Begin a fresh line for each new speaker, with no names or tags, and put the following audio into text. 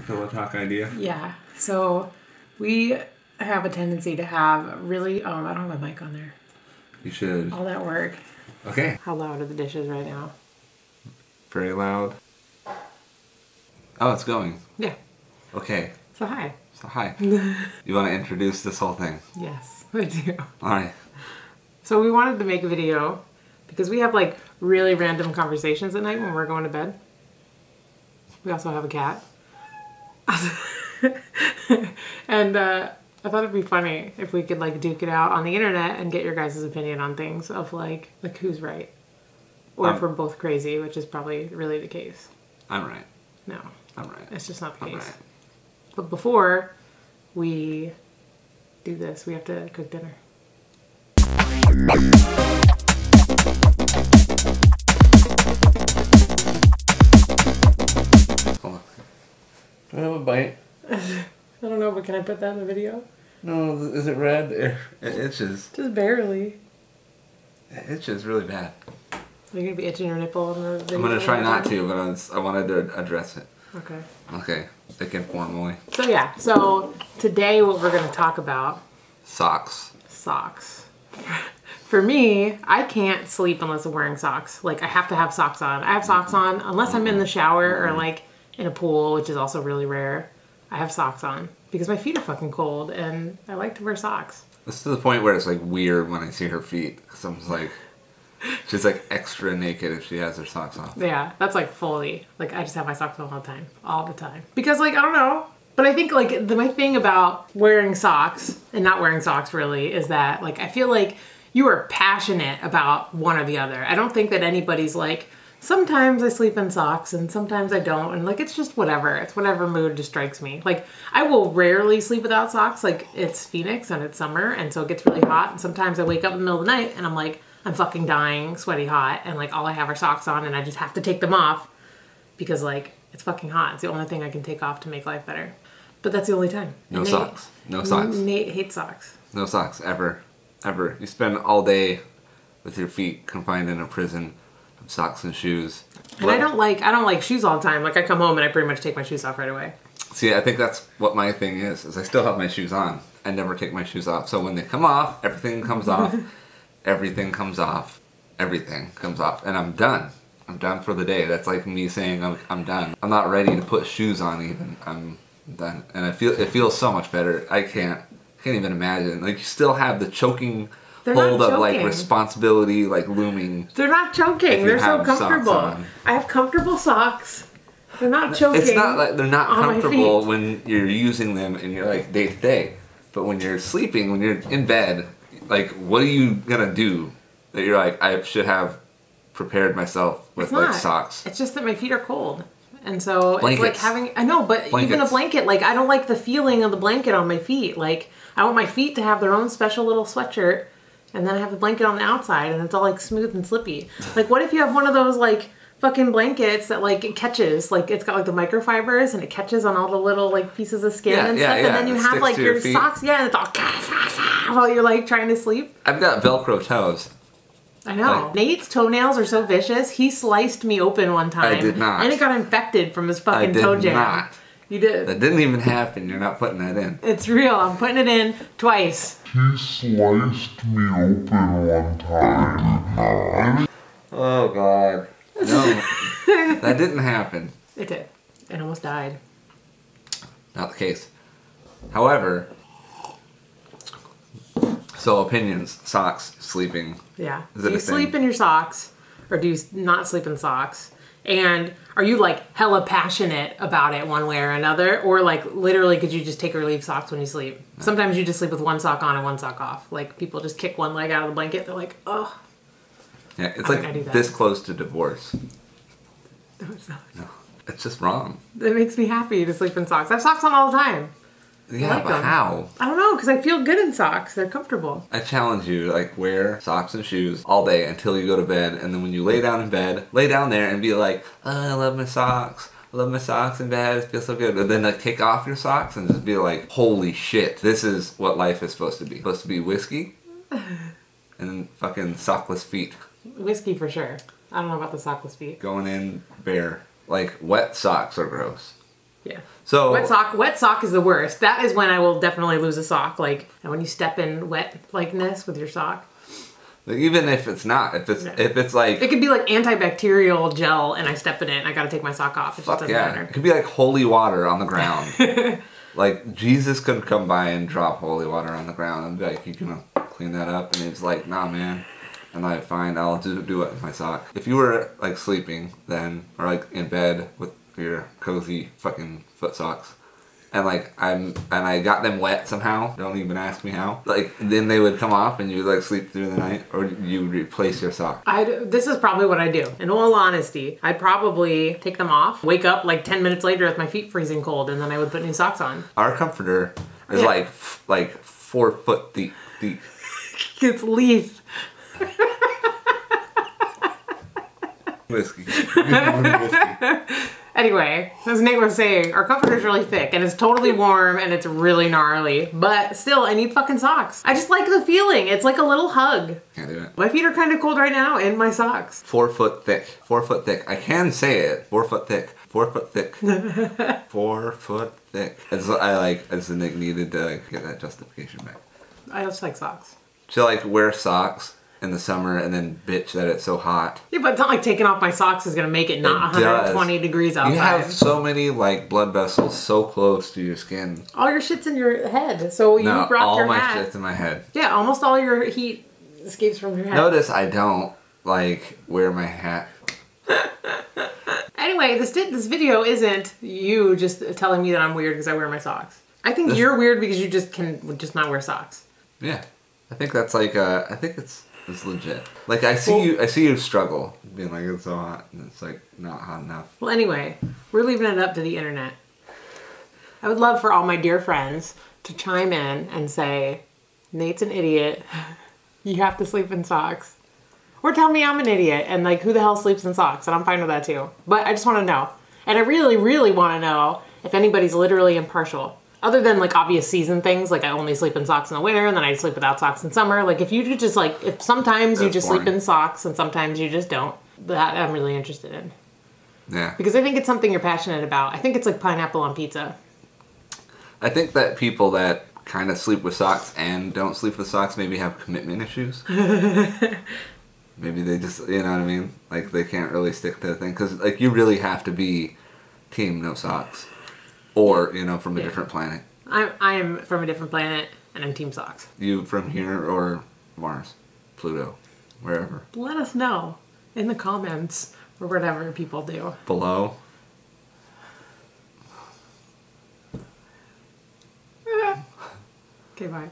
pillow talk idea?
Yeah. So we have a tendency to have really... Oh, I don't have a mic on there.
You should.
All that work.
Okay.
How loud are the dishes right now?
Very loud. Oh, it's going.
Yeah.
Okay.
So hi.
So hi. You want to introduce this whole thing?
Yes, I do.
Alright.
So we wanted to make a video because we have like really random conversations at night when we're going to bed. We also have a cat. And I thought it'd be funny if we could like duke it out on the internet and get your guys' opinion on things of like who's right. Or if we're both crazy, which is probably really the case.
I'm right.
No.
I'm right.
It's just not the case.
Right.
But before we do this, we have to cook dinner.
Hold on. Do I have a bite?
I don't know, but can I put that in the video?
No, is it red? It itches.
Just barely.
It itches really bad.
Are you going to be itching your nipple in the video?
I'm going to try not to, but I wanted to address it.
Okay.
Okay. Thick and formally.
So yeah, so today what we're going to talk about...
Socks.
Socks. For me, I can't sleep unless I'm wearing socks. Like, I have to have socks on. I have socks on unless I'm in the shower or like in a pool, which is also really rare. I have socks on because my feet are fucking cold and I like to wear socks.
It's to the point where it's like weird when I see her feet because I'm just like, she's like extra naked if she has her socks on.
Yeah, that's like fully. Like, I just have my socks on all the time. Because like, I don't know. But I think like my thing about wearing socks and not wearing socks really is that like, I feel like you are passionate about one or the other. I don't think that anybody's like, sometimes I sleep in socks and sometimes I don't. And like, it's just whatever. It's whatever mood just strikes me. Like, I will rarely sleep without socks. Like, it's Phoenix and it's summer and so it gets really hot. And sometimes I wake up in the middle of the night and I'm like, I'm fucking dying, sweaty hot. And like, all I have are socks on and I just have to take them off because like, it's fucking hot. It's the only thing I can take off to make life better. But that's the only time.
No socks. No socks.
Nate hates socks.
No socks, ever. Ever. You spend all day with your feet confined in a prison of socks and shoes.
And I don't like shoes all the time. Like, I come home and I pretty much take my shoes off right away.
See, I think that's what my thing is I still have my shoes on. I never take my shoes off. So when they come off, everything comes off. Everything comes off. Everything comes off. And I'm done. I'm done for the day. That's like me saying I'm done. I'm not ready to put shoes on even. I'm done. And it feels so much better. I can't even imagine. Like, you still have the choking hold of like responsibility like looming.
They're not choking. They're so comfortable. I have comfortable socks. They're not choking.
It's not like they're not comfortable when you're using them and you're like day to day. But when you're sleeping, when you're in bed, like, what are you gonna do that you're like, I should have prepared myself with like socks?
It's just that my feet are cold. And so
blankets.
It's like having, I know, but even a blanket, like, I don't like the feeling of the blanket on my feet. Like, I want my feet to have their own special little sweatshirt, and then I have the blanket on the outside, and it's all, like, smooth and slippy. Like, what if you have one of those, like, fucking blankets that, like, it catches, like, it's got, like, the microfibers, and it catches on all the little, like, pieces of skin and stuff, and then you have, like, your socks, and it's all while you're, like, trying to sleep?
I've got Velcro toes.
I know. Like, Nate's toenails are so vicious. He sliced me open one time.
I did not.
And it got infected from his fucking toe jam.
I did not.
You did.
That didn't even happen. You're not putting that in.
It's real. I'm putting it in twice.
He sliced me open one time.
Oh, God. No. That didn't happen.
It did. And almost died.
Not the case. However... So opinions, socks, sleeping.
Yeah. Do you sleep in your socks or do you not sleep in socks? And are you like hella passionate about it one way or another? Or like literally could you just take or leave socks when you sleep? No. Sometimes you just sleep with one sock on and one sock off. Like people just kick one leg out of the blanket. They're like, oh.
Yeah, it's like this close to divorce.
No, it's not.
No, it's just wrong.
It makes me happy to sleep in socks. I have socks on all the time.
Yeah, but how?
I don't know, because I feel good in socks. They're comfortable.
I challenge you to like wear socks and shoes all day until you go to bed, and then when you lay down in bed, lay down there and be like, oh, I love my socks. I love my socks in bed. It feels so good. And then like take off your socks and just be like, holy shit, this is what life is supposed to be. It's supposed to be whiskey and fucking sockless feet.
Whiskey for sure. I don't know about the sockless feet.
Going in bare. Like wet socks are gross.
Yeah.
So
Wet sock is the worst. That is when I will definitely lose a sock. Like, and when you step in wet likeness with your sock.
like, even if it's not, if it's like,
It could be like antibacterial gel and I step in it and I gotta take my sock off. It just doesn't matter.
it could be like holy water on the ground. Like Jesus could come by and drop holy water on the ground and be like, "You gonna clean that up?" And it's like, "Nah, man." And I'm like, "Fine, I'll do it with my sock." If you were like sleeping then, or like in bed with your cozy fucking foot socks, and like I got them wet somehow, don't even ask me how. Like then they would come off and you like sleep through the night, or you replace your sock.
This is probably what I do. In all honesty, I'd probably take them off, wake up like 10 minutes later with my feet freezing cold, and then I would put new socks on.
Our comforter is like 4 foot deep.
It's Leaf.
Whiskey.
Anyway, as Nate was saying, our comforter's really thick and it's totally warm and it's really gnarly. But still, I need fucking socks. I just like the feeling. It's like a little hug.
Can't do it.
My feet are kind of cold right now in my socks.
4 foot thick. 4 foot thick. I can say it. 4 foot thick. 4 foot thick. 4 foot thick. As the Nick needed to like, get that justification back.
I just like socks.
To like wear socks in the summer and then bitch that it's so hot.
Yeah, but it's not like taking off my socks is gonna make it not 120 degrees outside.
You have so many like blood vessels so close to your skin.
All your shit's in your head, so you brought your hat.
all my shit's in my head.
Yeah, almost all your heat escapes from your head.
Notice I don't like wear my hat.
Anyway, this video isn't you just telling me that I'm weird because I wear my socks. I think you're weird because you just can just not wear socks.
Yeah, I think that's like I think it's legit. Like I see you struggle, being like it's so hot and it's like not hot enough.
Well, anyway, we're leaving it up to the internet. I would love for all my dear friends to chime in and say, Nate's an idiot. You have to sleep in socks. Or tell me I'm an idiot and like who the hell sleeps in socks, and I'm fine with that too. But I just want to know. And I really, really want to know if anybody's literally impartial. Other than like obvious season things, like I only sleep in socks in the winter and then I sleep without socks in summer. Like if you could just like, if sometimes you just sleep in socks and sometimes you just don't, that I'm really interested in.
Yeah.
Because I think it's something you're passionate about. I think it's like pineapple on pizza.
I think that people that kind of sleep with socks and don't sleep with socks maybe have commitment issues. Maybe they just, you know what I mean? Like they can't really stick to the thing. Because like you really have to be team no socks. Or, you know, from a different planet.
I am from a different planet, and I'm team socks.
You from here or Mars, Pluto, wherever.
Let us know in the comments or whatever people do.
Below.
Okay, bye.